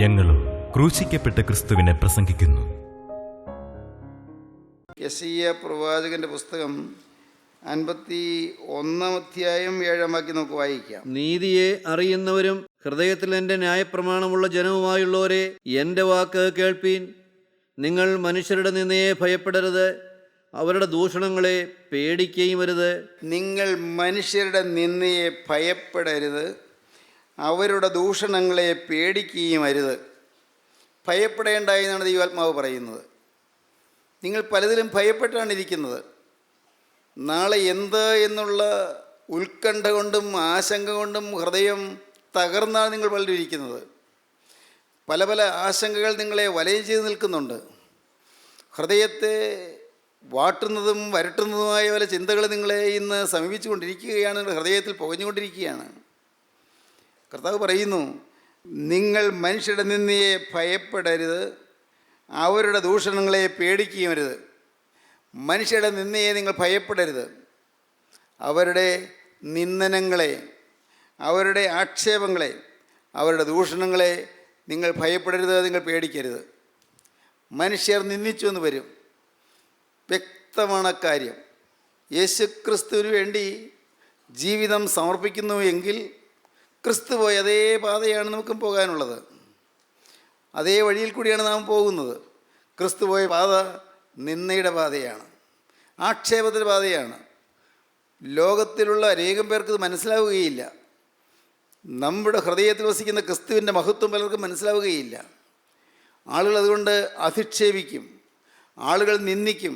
ഞങ്ങളും ക്രൂശിക്കപ്പെട്ട ക്രിസ്തുവിനെ പ്രസംഗിക്കുന്നു. യെശയ്യാ പ്രവാചകന്റെ പുസ്തകം 51 അധ്യായം 7 വാക്യം നമുക്ക് വായിക്കാം. നീതിയെ അറിയുന്നവരും ഹൃദയത്തിൽ എൻ്റെ ന്യായപ്രമാണമുള്ള ജനവുമായുള്ളവരെ, എൻ്റെ വാക്ക് കേൾപ്പീൻ. നിങ്ങൾ മനുഷ്യരുടെ നിന്നയെ ഭയപ്പെടരുത്, അവരുടെ ദൂഷണങ്ങളെ പേടിക്കുകയും അരുത്. നിങ്ങൾ മനുഷ്യരുടെ നിന്നയെ ഭയപ്പെടരുത്, അവരുടെ ദൂഷണങ്ങളെ പേടിക്കുകയും അരുത്. ഭയപ്പെടേണ്ട എന്നാണ് ദൈവാത്മാവ് പറയുന്നത്. നിങ്ങൾ പലതിലും ഭയപ്പെട്ടാണ് ഇരിക്കുന്നത്. നാളെ എന്ത് എന്നുള്ള ഉത്കണ്ഠ കൊണ്ടും ആശങ്ക കൊണ്ടും ഹൃദയം തകർന്നാണ് നിങ്ങൾ പലരും ഇരിക്കുന്നത്. പല പല ആശങ്കകൾ നിങ്ങളെ വലയം ചെയ്ത് നിൽക്കുന്നുണ്ട്. ഹൃദയത്തെ വാട്ടുന്നതും വരട്ടുന്നതുമായ പല ചിന്തകൾ നിങ്ങളെ ഇന്ന് സമീപിച്ചു കൊണ്ടിരിക്കുകയാണ്, നിങ്ങളുടെ ഹൃദയത്തിൽ പുകഞ്ഞുകൊണ്ടിരിക്കുകയാണ്. കർത്താവ് പറയുന്നു, നിങ്ങൾ മനുഷ്യരുടെ നിന്നയെ ഭയപ്പെടരുത്, അവരുടെ ദൂഷണങ്ങളെ പേടിക്കുകയും അരുത്. മനുഷ്യരുടെ നിന്നയെ നിങ്ങൾ ഭയപ്പെടരുത്, അവരുടെ നിന്ദനങ്ങളെ, അവരുടെ ആക്ഷേപങ്ങളെ, അവരുടെ ദൂഷണങ്ങളെ നിങ്ങൾ ഭയപ്പെടരുത്, നിങ്ങൾ പേടിക്കരുത്. മനുഷ്യർ നിന്ദിച്ചു എന്ന് വരും, വ്യക്തമാണ് കാര്യം. യേശുക്രിസ്തുവിന് വേണ്ടി ജീവിതം സമർപ്പിക്കുന്നു എങ്കിൽ ക്രിസ്തു പോയ അതേ പാതയാണ് നമുക്കും പോകാനുള്ളത്. അതേ വഴിയിൽ കൂടിയാണ് നാം പോകുന്നത്. ക്രിസ്തു പോയ പാത നിന്ദയുടെ പാതയാണ്, ആക്ഷേപത്തിൻ്റെ പാതയാണ്. ലോകത്തിലുള്ള അനേകം പേർക്ക് ഇത് മനസ്സിലാവുകയില്ല. നമ്മുടെ ഹൃദയത്തിൽ വസിക്കുന്ന ക്രിസ്തുവിൻ്റെ മഹത്വം പലർക്കും മനസ്സിലാവുകയില്ല. ആളുകൾ അതുകൊണ്ട് അധിക്ഷേപിക്കും, ആളുകൾ നിന്ദിക്കും,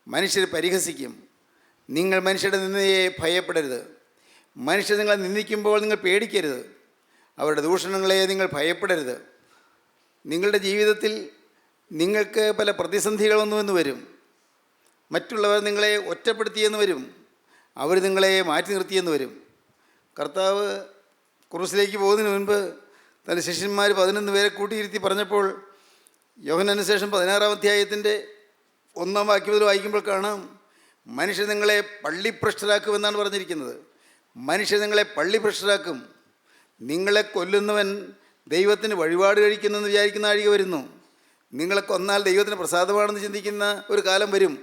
മനുഷ്യർ പരിഹസിക്കും. നിങ്ങൾ മനുഷ്യരുടെ നിന്ദയെ ഭയപ്പെടരുത്. മനുഷ്യർ നിങ്ങളെ നിന്ദിക്കുമ്പോൾ നിങ്ങൾ പേടിക്കരുത്, അവരുടെ ദൂഷണങ്ങളെ നിങ്ങൾ ഭയപ്പെടരുത്. നിങ്ങളുടെ ജീവിതത്തിൽ നിങ്ങൾക്ക് പല പ്രതിസന്ധികളൊന്നുമെന്ന് വരും. മറ്റുള്ളവർ നിങ്ങളെ ഒറ്റപ്പെടുത്തിയെന്ന് വരും, അവർ നിങ്ങളെ മാറ്റി നിർത്തിയെന്ന് വരും. കർത്താവ് ക്രൂസിലേക്ക് പോകുന്നതിന് മുൻപ് തൻ്റെ ശിഷ്യന്മാർ 11 പേരെ കൂട്ടിയിരുത്തി പറഞ്ഞപ്പോൾ യോഹന്നാന് ശേഷം 16 അധ്യായത്തിൻ്റെ 1 വാക്യം മുതൽ വായിക്കുമ്പോൾ കാണാം, മനുഷ്യർ നിങ്ങളെ പള്ളിഭ്രഷ്ടരാക്കുമെന്നാണ് പറഞ്ഞിരിക്കുന്നത്. മനുഷ്യർ നിങ്ങളെ പള്ളിഭ്രഷ്ടരാക്കും. നിങ്ങളെ കൊല്ലുന്നവൻ ദൈവത്തിന് വഴിപാട് കഴിക്കുന്നെന്ന് വിചാരിക്കുന്ന ആഴിക വരുന്നു. നിങ്ങളെ കൊന്നാൽ ദൈവത്തിന് പ്രസാദമാണെന്ന് ചിന്തിക്കുന്ന ഒരു കാലം വരും.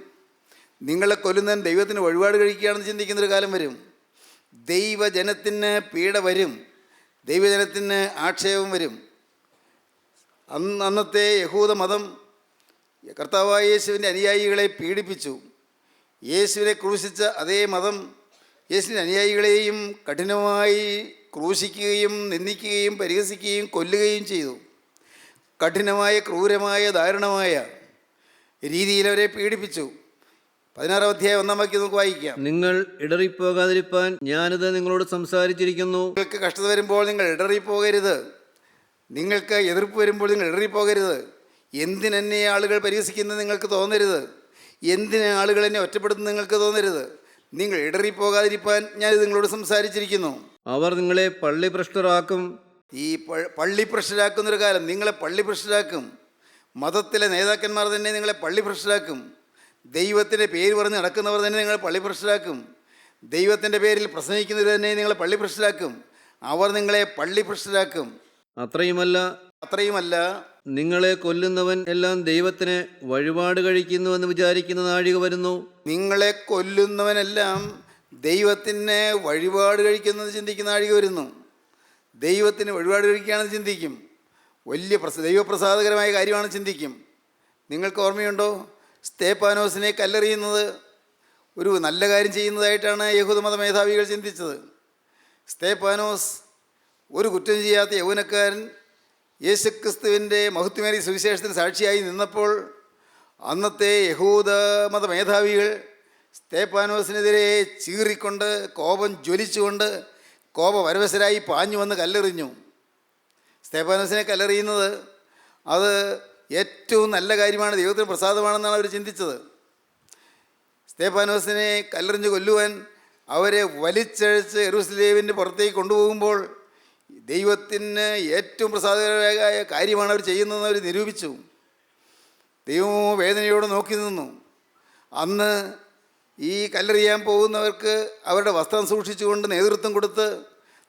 നിങ്ങളെ കൊല്ലുന്നവൻ ദൈവത്തിന് വഴിപാട് കഴിക്കുകയാണെന്ന് ചിന്തിക്കുന്നൊരു കാലം വരും. ദൈവജനത്തിന് പീഡ വരും, ദൈവജനത്തിന് ആക്ഷേപം വരും. അന്നത്തെ യഹൂദ മതം കർത്താവായ യേശുവിൻ്റെ അനുയായികളെ പീഡിപ്പിച്ചു. യേശുവിനെ ക്രൂശിച്ച അതേ മതം യേശുവിൻ്റെ അനുയായികളെയും കഠിനമായി ക്രൂശിക്കുകയും നിന്ദിക്കുകയും പരിഹസിക്കുകയും കൊല്ലുകയും ചെയ്തു. കഠിനമായ, ക്രൂരമായ, ദാരുണമായ രീതിയിൽ അവരെ പീഡിപ്പിച്ചു. 16 അധ്യായം 1 വാക്യം നമുക്ക് വായിക്കാം. നിങ്ങൾ ഇടറിപ്പോകാതിരിപ്പാൻ ഞാനിത് നിങ്ങളോട് സംസാരിച്ചിരിക്കുന്നു. നിങ്ങൾക്ക് കഷ്ടത വരുമ്പോൾ നിങ്ങൾ ഇടറിപ്പോകരുത്, നിങ്ങൾക്ക് എതിർപ്പ് വരുമ്പോൾ നിങ്ങൾ ഇടറിപ്പോകരുത്. എന്തിനെന്നെ ആളുകൾ പരിഹസിക്കുന്നത് നിങ്ങൾക്ക് തോന്നരുത്, എന്തിന് ആളുകൾ എന്നെ ഒറ്റപ്പെടുത്തുന്നത് നിങ്ങൾക്ക് തോന്നരുത്. നിങ്ങൾ ഇടറിപ്പോകാതിരിക്കാൻ ഞാനിത് നിങ്ങളോട് സംസാരിച്ചിരിക്കുന്നു. അവർ നിങ്ങളെ പള്ളിഭ്രഷ്ടരാക്കും. ഈ പള്ളിഭ്രഷ്ടരാക്കുന്നൊരു കാലം, നിങ്ങളെ പള്ളിഭ്രഷ്ടരാക്കും. മതത്തിലെ നേതാക്കന്മാർ തന്നെ നിങ്ങളെ പള്ളിഭ്രഷ്ടരാക്കും. ദൈവത്തിൻ്റെ പേര് പറഞ്ഞ് നടക്കുന്നവർ തന്നെ നിങ്ങളെ പള്ളിഭ്രഷ്ടരാക്കും. ദൈവത്തിൻ്റെ പേരിൽ പ്രസംഗിക്കുന്നവർ തന്നെ നിങ്ങളെ പള്ളിഭ്രഷ്ടരാക്കും. അവർ നിങ്ങളെ പള്ളിഭ്രഷ്ടരാക്കും. അത്രയുമല്ല, നിങ്ങളെ കൊല്ലുന്നവൻ എല്ലാം ദൈവത്തിന് വഴിപാട് കഴിക്കുന്നുവെന്ന് വിചാരിക്കുന്ന നാഴിക വരുന്നു. നിങ്ങളെ കൊല്ലുന്നവനെല്ലാം ദൈവത്തിന് വഴിപാട് കഴിക്കുന്നത് ചിന്തിക്കുന്ന നാഴിക വരുന്നു. ദൈവത്തിന് വഴിപാട് കഴിക്കുകയാണെന്ന് ചിന്തിക്കും. വലിയ ദൈവപ്രസാദകരമായ കാര്യമാണ് ചിന്തിക്കും. നിങ്ങൾക്ക് ഓർമ്മയുണ്ടോ, സ്തേഫാനോസിനെ കല്ലെറിയുന്നത് ഒരു നല്ല കാര്യം ചെയ്യുന്നതായിട്ടാണ് യഹൂദമത മേധാവികൾ ചിന്തിച്ചത്. സ്തേഫാനോസ് ഒരു കുറ്റം ചെയ്യാത്ത യൗവനക്കാരൻ യേശുക്രിസ്തുവിൻ്റെ മഹത്വമേറിയ സുവിശേഷത്തിന് സാക്ഷിയായി നിന്നപ്പോൾ അന്നത്തെ യഹൂദ മത മേധാവികൾ സ്തേഫാനോസിനെതിരെ ചീറിക്കൊണ്ട്, കോപം ജ്വലിച്ചുകൊണ്ട്, കോപപരവശരായി പാഞ്ഞു വന്ന് കല്ലെറിഞ്ഞു. സ്തേഫാനോസിനെ കല്ലെറിയുന്നത് അത് ഏറ്റവും നല്ല കാര്യമാണ്, ദൈവത്തിന് പ്രസാദമാണെന്നാണ് അവർ ചിന്തിച്ചത്. സ്തേഫാനോസിനെ കല്ലെറിഞ്ഞ് കൊല്ലുവാൻ അവരെ വലിച്ചഴച്ച് യെരൂശലേമിൻ്റെ പുറത്തേക്ക് കൊണ്ടുപോകുമ്പോൾ ദൈവത്തിന് ഏറ്റവും പ്രസാദകരമായ കാര്യമാണ് അവർ ചെയ്യുന്നതെന്ന് അവർ നിരൂപിച്ചു. ദൈവമോ വേദനയോട് നോക്കി നിന്നു. അന്ന് ഈ കല്ലെറിയാൻ പോകുന്നവർക്ക് അവരുടെ വസ്ത്രം സൂക്ഷിച്ചുകൊണ്ട് നേതൃത്വം കൊടുത്ത്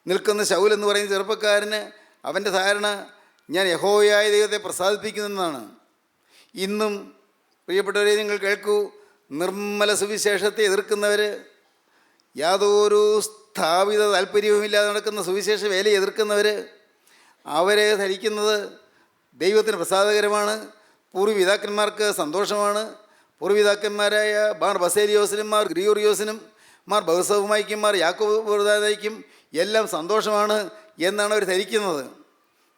നിൽക്കുന്ന ശൗൽ എന്ന് പറയുന്ന ചെറുപ്പക്കാരന് അവൻ്റെ ധാരണ, ഞാൻ യഹോവയായ ദൈവത്തെ പ്രസാദിപ്പിക്കുന്നതെന്നാണ്. ഇന്നും പ്രിയപ്പെട്ടവരെ നിങ്ങൾ കേൾക്കൂ, നിർമ്മല സുവിശേഷത്തെ എതിർക്കുന്നവർ, യാതൊരു സ്ഥാപിത താല്പര്യവുമില്ലാതെ നടക്കുന്ന സുവിശേഷ വേലയെ എതിർക്കുന്നവർ, അവരെ ധരിക്കുന്നത് ദൈവത്തിന് പ്രസാദകരമാണ്, പൂർവ്വപിതാക്കന്മാർക്ക് സന്തോഷമാണ്. പൂർവ്വപിതാക്കന്മാരായ മാർ ബസേലിയോസിനും മാർ ഗ്രിഗോറിയോസിനും മാർ ബഹുസവുമായിക്കും മാർ യാക്കോബുദായിക്കും എല്ലാം സന്തോഷമാണ് എന്നാണ് അവർ ധരിക്കുന്നത്.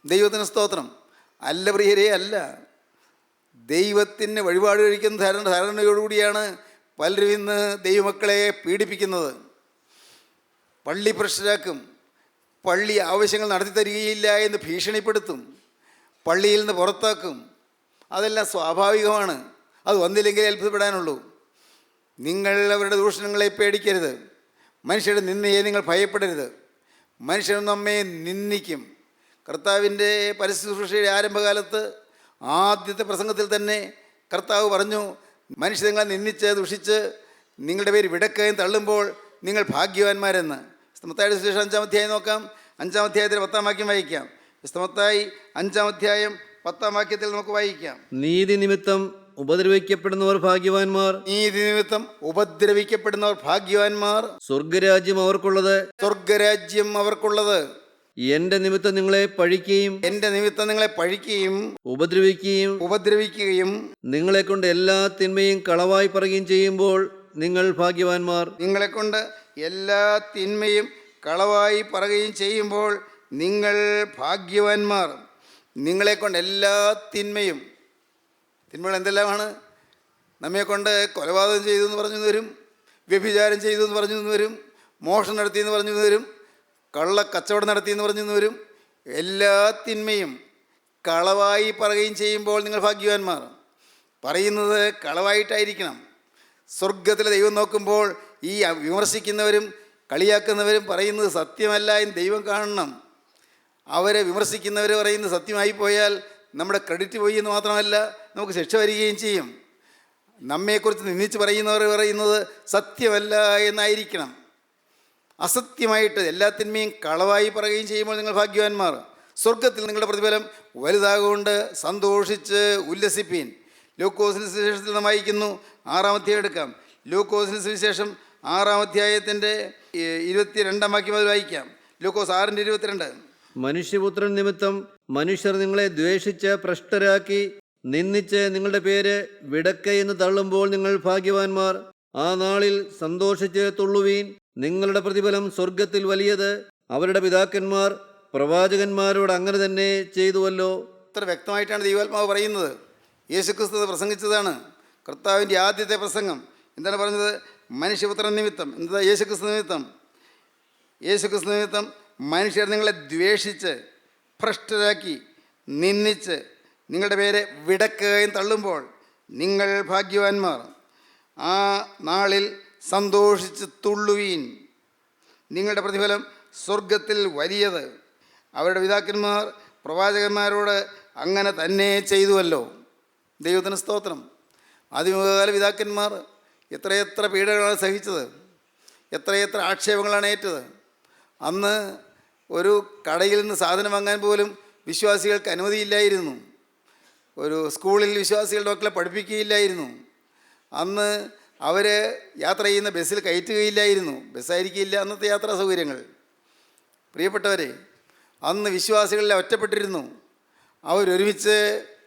ദൈവത്തിന് സ്തോത്രം. അല്ല പ്രിയരെ, അല്ല. ദൈവത്തിന് വഴിപാട് കഴിക്കുന്ന ധാരണയോടുകൂടിയാണ് പലരും ഇന്ന് ദൈവമക്കളെ പീഡിപ്പിക്കുന്നത്. പള്ളി ഭ്രഷ്ടരാക്കും, പള്ളി ആവശ്യങ്ങൾ നടത്തി തരികയില്ല എന്ന് ഭീഷണിപ്പെടുത്തും, പള്ളിയിൽ നിന്ന് പുറത്താക്കും. അതെല്ലാം സ്വാഭാവികമാണ്. അത് വന്നില്ലെങ്കിൽ അത്ഭുതപ്പെടാനുള്ളൂ. നിങ്ങൾ അവരുടെ ദൂഷണങ്ങളെ പേടിക്കരുത്. മനുഷ്യരുടെ നിന്ദയെ നിങ്ങൾ ഭയപ്പെടരുത്. മനുഷ്യർ നമ്മെ നിന്ദിക്കും. കർത്താവിൻ്റെ പരസ്യശുശ്രൂഷയുടെ ആരംഭകാലത്ത് ആദ്യത്തെ പ്രസംഗത്തിൽ തന്നെ കർത്താവ് പറഞ്ഞു, മനുഷ്യർ നിങ്ങളെ നിന്ദിച്ച് ദുഷിച്ച് നിങ്ങളുടെ പേര് വിടക്കുകയും തള്ളുമ്പോൾ നിങ്ങൾ ഭാഗ്യവാന്മാരെന്ന്. മത്തായിയുടെ സുവിശേഷം 5-ാം അധ്യായം നോക്കാം. 5-ാം അധ്യായത്തിൽ 10-ാം വാക്യം വായിക്കാം. മത്തായി 5-ാം അധ്യായം 10-ാം വാക്യത്തിൽ നമുക്ക് വായിക്കാം. നീതി നിമിത്തം ഉപദ്രവിക്കപ്പെടുന്നവർ ഭാഗ്യവാന്മാർ, നീതി നിമിത്തം ഉപദ്രവിക്കപ്പെടുന്നവർ ഭാഗ്യവാന്മാർ, സ്വർഗരാജ്യം അവർക്കുള്ളത്, സ്വർഗരാജ്യം അവർക്കുള്ളത്. എന്റെ നിമിത്തം നിങ്ങളെ പഴിക്കുകയും എൻ്റെ നിമിത്തം നിങ്ങളെ പഴിക്കുകയും ഉപദ്രവിക്കുകയും നിങ്ങളെ കൊണ്ട് എല്ലാ തിന്മയും കളവായി പറയുകയും ചെയ്യുമ്പോൾ നിങ്ങൾ ഭാഗ്യവാന്മാർ. നിങ്ങളെക്കൊണ്ട് എല്ലാ തിന്മയും കളവായി പറയുകയും ചെയ്യുമ്പോൾ നിങ്ങൾ ഭാഗ്യവാന്മാർ. നിങ്ങളെക്കൊണ്ട് എല്ലാ തിന്മയും, തിന്മകൾ എന്തെല്ലാമാണ്? നമ്മെക്കൊണ്ട് കൊലപാതകം ചെയ്തു എന്ന് പറഞ്ഞു വരും, വ്യഭിചാരം ചെയ്തു എന്ന് പറഞ്ഞു വരും, മോഷണം നടത്തിയെന്ന് പറഞ്ഞു വരും, കള്ളക്കച്ചവടം നടത്തിയെന്ന് പറഞ്ഞു വരും. എല്ലാ തിന്മയും കളവായി പറയുകയും ചെയ്യുമ്പോൾ നിങ്ങൾ ഭാഗ്യവാന്മാർ. പറയുന്നത് കളവായിട്ടായിരിക്കണം. സ്വർഗത്തിലെ ദൈവം നോക്കുമ്പോൾ ഈ വിമർശിക്കുന്നവരും കളിയാക്കുന്നവരും പറയുന്നത് സത്യമല്ല എന്ന് ദൈവം കാണണം. അവരെ വിമർശിക്കുന്നവർ പറയുന്നത് സത്യമായി പോയാൽ നമ്മുടെ ക്രെഡിറ്റ് പോയി എന്ന് മാത്രമല്ല, നമുക്ക് ശിക്ഷ വരികയും ചെയ്യും. നമ്മെക്കുറിച്ച് നിന്ദിച്ച് പറയുന്നവർ പറയുന്നത് സത്യമല്ല എന്നായിരിക്കണം. അസത്യമായിട്ട് എല്ലാ തിന്മയും കളവായി പറയുകയും ചെയ്യുമ്പോൾ നിങ്ങൾ ഭാഗ്യവാന്മാർ. സ്വർഗത്തിൽ നിങ്ങളുടെ പ്രതിഫലം വലുതാകൊണ്ട് സന്തോഷിച്ച് ഉല്ലസിപ്പീൻ. ലൂക്കോസിന് സുവിശേഷത്തിൽ നാം വായിക്കുന്നു. 6-ാം അധ്യായം എടുക്കാം. ലൂക്കോസിന് സുവിശേഷം 6-ാം അധ്യായത്തിൻ്റെ 22-ാം വാക്യം മുതൽ വായിക്കാം. ലൂക്കോസ് 6:22. മനുഷ്യപുത്രൻ നിമിത്തം മനുഷ്യർ നിങ്ങളെ ദ്വേഷിച്ച് ഭ്രഷ്ടരാക്കി നിന്ദിച്ച് നിങ്ങളുടെ പേര് വിടക്കയെന്ന് തള്ളുമ്പോൾ നിങ്ങൾ ഭാഗ്യവാന്മാർ. ആ നാളിൽ സന്തോഷിച്ച് തുള്ളുവീൻ, നിങ്ങളുടെ പ്രതിഫലം സ്വർഗത്തിൽ വലിയത്. അവരുടെ പിതാക്കന്മാർ പ്രവാചകന്മാരോട് അങ്ങനെ തന്നെ ചെയ്തുവല്ലോ. ഇത്ര വ്യക്തമായിട്ടാണ് ദൈവാത്മാവ് പറയുന്നത്. യേശുക്രിസ്തു പ്രസംഗിച്ചതാണ്. കർത്താവിൻ്റെ ആദ്യത്തെ പ്രസംഗം എന്താണ് പറഞ്ഞത്? മനുഷ്യപുത്രൻ നിമിത്തം. എന്താ? യേശുക്രിസ്തു നിമിത്തം. യേശുക്രിസ്തു നിമിത്തം മനുഷ്യർ നിങ്ങളെ ദ്വേഷിച്ച് ഭ്രഷ്ടരാക്കി നിന്ദിച്ച് നിങ്ങളുടെ പേരെ വിടക്കുകയും തള്ളുമ്പോൾ നിങ്ങൾ ഭാഗ്യവാന്മാർ. ആ നാളിൽ സന്തോഷിച്ച് തുള്ളുവീൻ, നിങ്ങളുടെ പ്രതിഫലം സ്വർഗത്തിൽ വലിയത്. അവരുടെ പിതാക്കന്മാർ പ്രവാചകന്മാരോട് അങ്ങനെ തന്നെ ചെയ്തുവല്ലോ. ദൈവത്തിന് സ്തോത്രം. ആദിമകാല പിതാക്കന്മാർ എത്രയെത്ര പീഡകളാണ് സഹിച്ചത്, എത്രയെത്ര ആക്ഷേപങ്ങളാണ് ഏറ്റത്. അന്ന് ഒരു കടയിൽ നിന്ന് സാധനം വാങ്ങാൻ പോലും വിശ്വാസികൾക്ക് അനുമതിയില്ലായിരുന്നു. ഒരു സ്കൂളിൽ വിശ്വാസികളുടെ മക്കളെ പഠിപ്പിക്കുകയില്ലായിരുന്നു. അന്ന് അവർ യാത്ര ചെയ്യുന്ന ബസ്സിൽ കയറ്റുകയില്ലായിരുന്നു. ബസ്സായിരിക്കില്ല അന്നത്തെ യാത്രാ സൗകര്യങ്ങൾ. പ്രിയപ്പെട്ടവരെ, അന്ന് വിശ്വാസികളെല്ലാം ഒറ്റപ്പെട്ടിരുന്നു. അവരൊരുമിച്ച്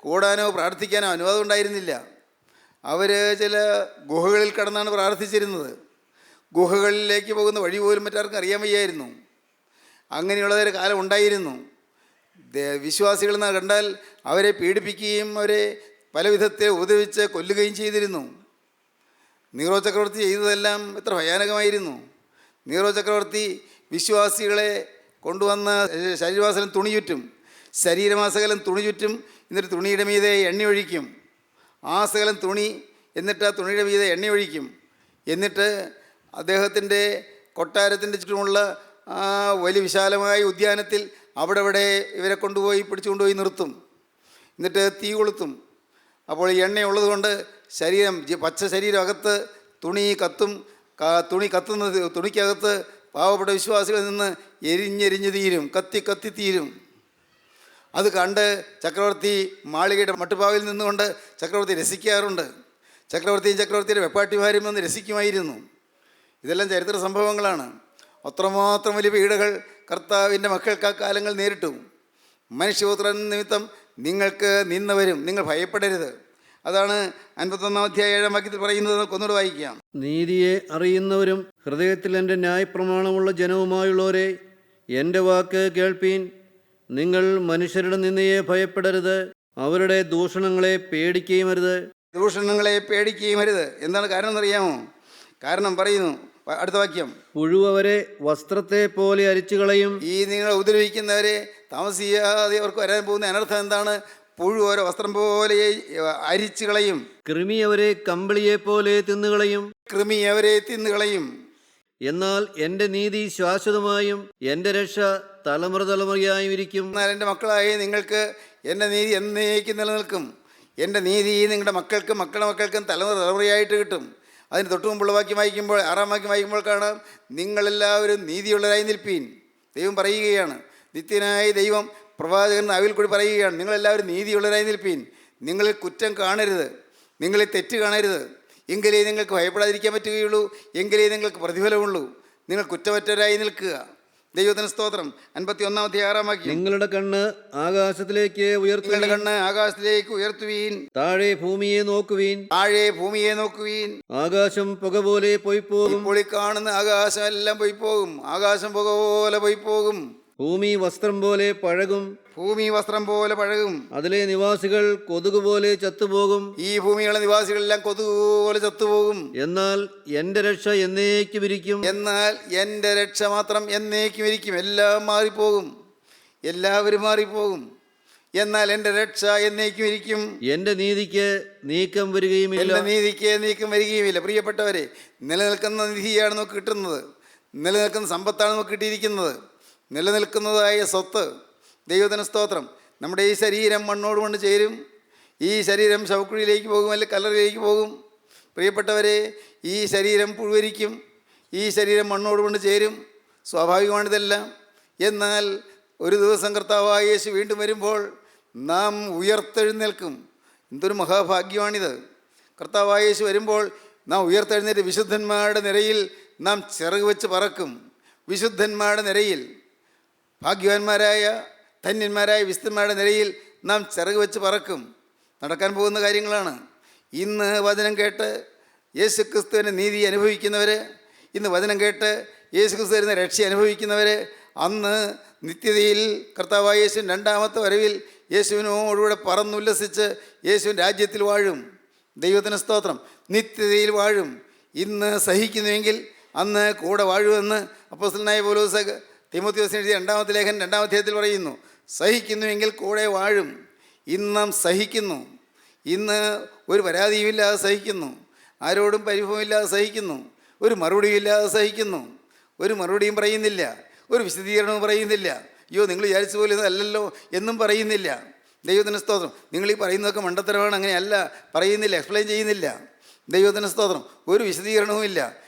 കൂടാനോ പ്രാർത്ഥിക്കാനോ അനുവാദം ഉണ്ടായിരുന്നില്ല. അവർ ചില ഗുഹകളിൽ കടന്നാണ് പ്രാർത്ഥിച്ചിരുന്നത്. ഗുഹകളിലേക്ക് പോകുന്ന വഴി പോലും മറ്റാർക്കും അറിയാൻ വയ്യായിരുന്നു. അങ്ങനെയുള്ളതൊരു കാലം ഉണ്ടായിരുന്നു. വിശ്വാസികളെന്ന് കണ്ടാൽ അവരെ പീഡിപ്പിക്കുകയും അവരെ പല വിധത്തെ ഉപദ്രവിച്ച് കൊല്ലുകയും ചെയ്തിരുന്നു. നീറോ ചക്രവർത്തി ചെയ്തതെല്ലാം എത്ര ഭയാനകമായിരുന്നു. നീറോ ചക്രവർത്തി വിശ്വാസികളെ കൊണ്ടുവന്ന് ശരീരമാസകലം തുണി ചുറ്റും, ശരീരമാസകലം തുണി ചുറ്റും, എന്നിട്ട് തുണിയുടെ മീതെ എണ്ണ ഒഴിക്കും. ആ സകലം തുണി, എന്നിട്ട് ആ തുണിയുടെ മീതെ എണ്ണ ഒഴിക്കും. എന്നിട്ട് അദ്ദേഹത്തിൻ്റെ കൊട്ടാരത്തിൻ്റെ ചുറ്റുമുള്ള ആ വലിയ വിശാലമായ ഉദ്യാനത്തിൽ അവിടെ ഇവരെ പിടിച്ചുകൊണ്ടുപോയി നിർത്തും. എന്നിട്ട് തീ കൊളുത്തും. അപ്പോൾ ഈ എണ്ണയുള്ളത് കൊണ്ട് ശരീരം, പച്ച ശരീരം അകത്ത് തുണി കത്തും. തുണി കത്തുന്നത്, തുണിക്കകത്ത് പാവപ്പെട്ട വിശ്വാസികളിൽ നിന്ന് എരിഞ്ഞെരിഞ്ഞ് തീരും, കത്തി തീരും. അത് കണ്ട് ചക്രവർത്തി മാളികയുടെ മട്ടുപ്പാവിൽ നിന്നുകൊണ്ട് ചക്രവർത്തി രസിക്കാറുണ്ട്. ചക്രവർത്തിയും ചക്രവർത്തിയുടെ വെപ്പാട്ടിമാരും വന്ന് രസിക്കുമായിരുന്നു. ഇതെല്ലാം ചരിത്ര സംഭവങ്ങളാണ്. അത്രമാത്രം വലിയ പീഡകൾ കർത്താവിൻ്റെ മക്കൾക്ക് ആ കാലങ്ങൾ നേരിട്ടു. മനുഷ്യപുത്രൻ നിമിത്തം നിങ്ങൾക്ക് നിന്നവരും നിങ്ങൾ ഭയപ്പെടരുത്. അതാണ് 51 അധ്യായം 7 വാക്യത്തിൽ പറയുന്നത്. ഒന്നുകൂടെ വായിക്കാം. നീതിയെ അറിയുന്നവരും ഹൃദയത്തിൽ എൻ്റെ ന്യായപ്രമാണമുള്ള ജനവുമായുള്ളവരെ, എൻ്റെ വാക്ക് കേൾപ്പീൻ. നിങ്ങൾ മനുഷ്യരുടെ നിന്നയെ ഭയപ്പെടരുത്, അവരുടെ ദൂഷണങ്ങളെ പേടിക്കുകയും അരുത്. ദൂഷണങ്ങളെ പേടിക്കുകയും അരുത്. എന്താണ് കാരണം എന്നറിയാമോ? കാരണം പറയുന്നു, അടുത്ത വാക്യം, പുഴു അവരെ വസ്ത്രത്തെ പോലെ അരിച്ചു കളയും. ഈ നിങ്ങൾ ഉപദ്രവിക്കുന്നവരെ താമസിയാതെ അവർക്ക് വരാൻ പോകുന്ന അനർത്ഥം എന്താണ്? പുഴു ഓരോ വസ്ത്രം പോലെ അരിച്ചു കളയും. കൃമി അവരെ കമ്പിളിയെ പോലെ തിന്നുകളയും. കൃമി അവരെ തിന്നുകളയും. എന്നാൽ എൻ്റെ നീതി ശാശ്വതമായും എൻ്റെ രക്ഷ തലമുറ തലമുറയായും ഇരിക്കും. എന്നാൽ എൻ്റെ മക്കളായി നിങ്ങൾക്ക് എൻ്റെ നീതി എന്നേക്കും നിലനിൽക്കും. എൻ്റെ നീതി നിങ്ങളുടെ മക്കൾക്കും മക്കളുടെ മക്കൾക്കും തലമുറ തലമുറയായിട്ട് കിട്ടും. അതിന് തൊട്ട് മുമ്പുള്ള വാക്യം വായിക്കുമ്പോൾ, 6 വാക്യം വായിക്കുമ്പോൾ കാണാം, നിങ്ങളെല്ലാവരും നീതിയുള്ളവരായി നിൽപ്പീൻ. ദൈവം പറയുകയാണ്, നിത്യനായ ദൈവം പ്രവാചകൻ നാവിൽ കൂടി പറയുകയാണ്, നിങ്ങളെല്ലാവരും നീതിയുള്ളവരായി നിൽപ്പീൻ. നിങ്ങളിൽ കുറ്റം കാണരുത്, നിങ്ങളിൽ തെറ്റ് കാണരുത്. എങ്കിലേ നിങ്ങൾക്ക് ഭയപ്പെടാതിരിക്കാൻ പറ്റുകയുള്ളൂ, എങ്കിലേ നിങ്ങൾക്ക് പ്രതിഫലമുള്ളൂ. നിങ്ങൾ കുറ്റമറ്റവരായി നിൽക്കുക. ദൈവത്തിന് സ്തോത്രം. 51 അധ്യായം 6 വാക്യം, നിങ്ങളുടെ കണ്ണ് ആകാശത്തിലേക്ക് ഉയർത്തുവീൻ. നിങ്ങളുടെ കണ്ണ് ആകാശത്തിലേക്ക് ഉയർത്തുവീൻ. താഴെ ഭൂമിയെ നോക്കുവീൻ. താഴെ ഭൂമിയെ നോക്കുവീൻ. ആകാശം പുക പോലെ പൊയ്പോകും. ഇപ്പോൾ ഈ കാണുന്ന ആകാശം എല്ലാം പോയിപ്പോകും. ആകാശം പുക പോലെ പോയിപ്പോകും. ഭൂമി വസ്ത്രം പോലെ പഴകും. ഭൂമി വസ്ത്രം പോലെ പഴകും. അതിലെ നിവാസികൾ കൊതുക് പോലെ ചത്തുപോകും. ഈ ഭൂമിയുടെ നിവാസികളെല്ലാം കൊതുപോലെ ചത്തുപോകും. എന്നാൽ എൻ്റെ രക്ഷ എന്നേക്കും ഇരിക്കും. എന്നാൽ എൻ്റെ രക്ഷ മാത്രം എന്നേക്കും ഇരിക്കും. എല്ലാം മാറിപ്പോകും, എല്ലാവരും മാറിപ്പോകും. എന്നാൽ എൻ്റെ രക്ഷ എന്നേക്കും ഇരിക്കും. എൻ്റെ നീതിക്ക് നീക്കം വരികയുമില്ല. എൻ്റെ നീതിക്ക് നീക്കം വരികയുമില്ല. പ്രിയപ്പെട്ടവരെ, നിലനിൽക്കുന്ന നിധിയാണ് നമുക്ക് കിട്ടുന്നത്. നിലനിൽക്കുന്ന സമ്പത്താണ് നമുക്ക് കിട്ടിയിരിക്കുന്നത്. നിലനിൽക്കുന്നതായ സ്വത്ത്. ദൈവത്തിന് സ്തോത്രം. നമ്മുടെ ഈ ശരീരം മണ്ണോട് മണ്ണ് ചേരും. ഈ ശരീരം ശവക്കുഴിയിലേക്ക് പോകും, അല്ലെങ്കിൽ കല്ലറയിലേക്ക് പോകും. പ്രിയപ്പെട്ടവരെ, ഈ ശരീരം പുഴുവരിക്കും, ഈ ശരീരം മണ്ണോട് മണ്ണ് ചേരും. സ്വാഭാവികമാണിതെല്ലാം. എന്നാൽ ഒരു ദിവസം കർത്താവായ യേശു വീണ്ടും വരുമ്പോൾ നാം ഉയർത്തെഴുന്നേൽക്കും. എന്തൊരു മഹാഭാഗ്യമാണിത്! കർത്താവായ യേശു വരുമ്പോൾ നാം ഉയർത്തെഴുന്നേറ്റ് വിശുദ്ധന്മാരുടെ നിരയിൽ നാം ചിറക് വെച്ച് പറക്കും. വിശുദ്ധന്മാരുടെ നിരയിൽ, ഭാഗ്യവാന്മാരായ ധന്യന്മാരായ വിശുദ്ധന്മാരുടെ നിരയിൽ നാം ചിറക് വെച്ച് പറക്കും. നടക്കാൻ പോകുന്ന കാര്യങ്ങളാണ്. ഇന്ന് വചനം കേട്ട് യേശുക്രിസ്തുവിൻ്റെ നീതി അനുഭവിക്കുന്നവർ, ഇന്ന് വചനം കേട്ട് യേശുക്രിസ്തു വരുന്ന രക്ഷ അനുഭവിക്കുന്നവർ, അന്ന് നിത്യതയിൽ കർത്താവായ യേശുവിൻ 2ാമത്തെ വരവിൽ യേശുവിനോടുകൂടെ പറന്നുല്ലസിച്ച് യേശുവിൻ രാജ്യത്തിൽ വാഴും. ദൈവത്തിന് സ്തോത്രം. നിത്യതയിൽ വാഴും. ഇന്ന് സഹിക്കുന്നുവെങ്കിൽ അന്ന് കൂടെ വാഴുമെന്ന് അപ്പോസ്തലനായ പൗലോസ് തീമോഥെയോസിന് എഴുതിയ 2ാമത്തെ ലേഖനം 2ാം അധ്യായത്തിൽ പറയുന്നു. സഹിക്കുന്നുവെങ്കിൽ കൂടെ വാഴും. ഇന്ന് നാം സഹിക്കുന്നു. ഇന്ന് ഒരു പരാതിയുമില്ലാതെ സഹിക്കുന്നു. ആരോടും പരിഭവമില്ലാതെ സഹിക്കുന്നു. ഒരു മറുപടിയുമില്ലാതെ സഹിക്കുന്നു. ഒരു മറുപടിയും പറയുന്നില്ല, ഒരു വിശദീകരണവും പറയുന്നില്ല. അയ്യോ, നിങ്ങൾ വിചാരിച്ച പോലെ അല്ലല്ലോ എന്നും പറയുന്നില്ല. ദൈവത്തിന് സ്തോത്രം. നിങ്ങൾ ഈ പറയുന്നതൊക്കെ മണ്ടത്തരമാണ്, അങ്ങനെയല്ല പറയുന്നില്ല, എക്സ്പ്ലെയിൻ ചെയ്യുന്നില്ല. ദൈവത്തിന് സ്തോത്രം. ഒരു വിശദീകരണവുമില്ല.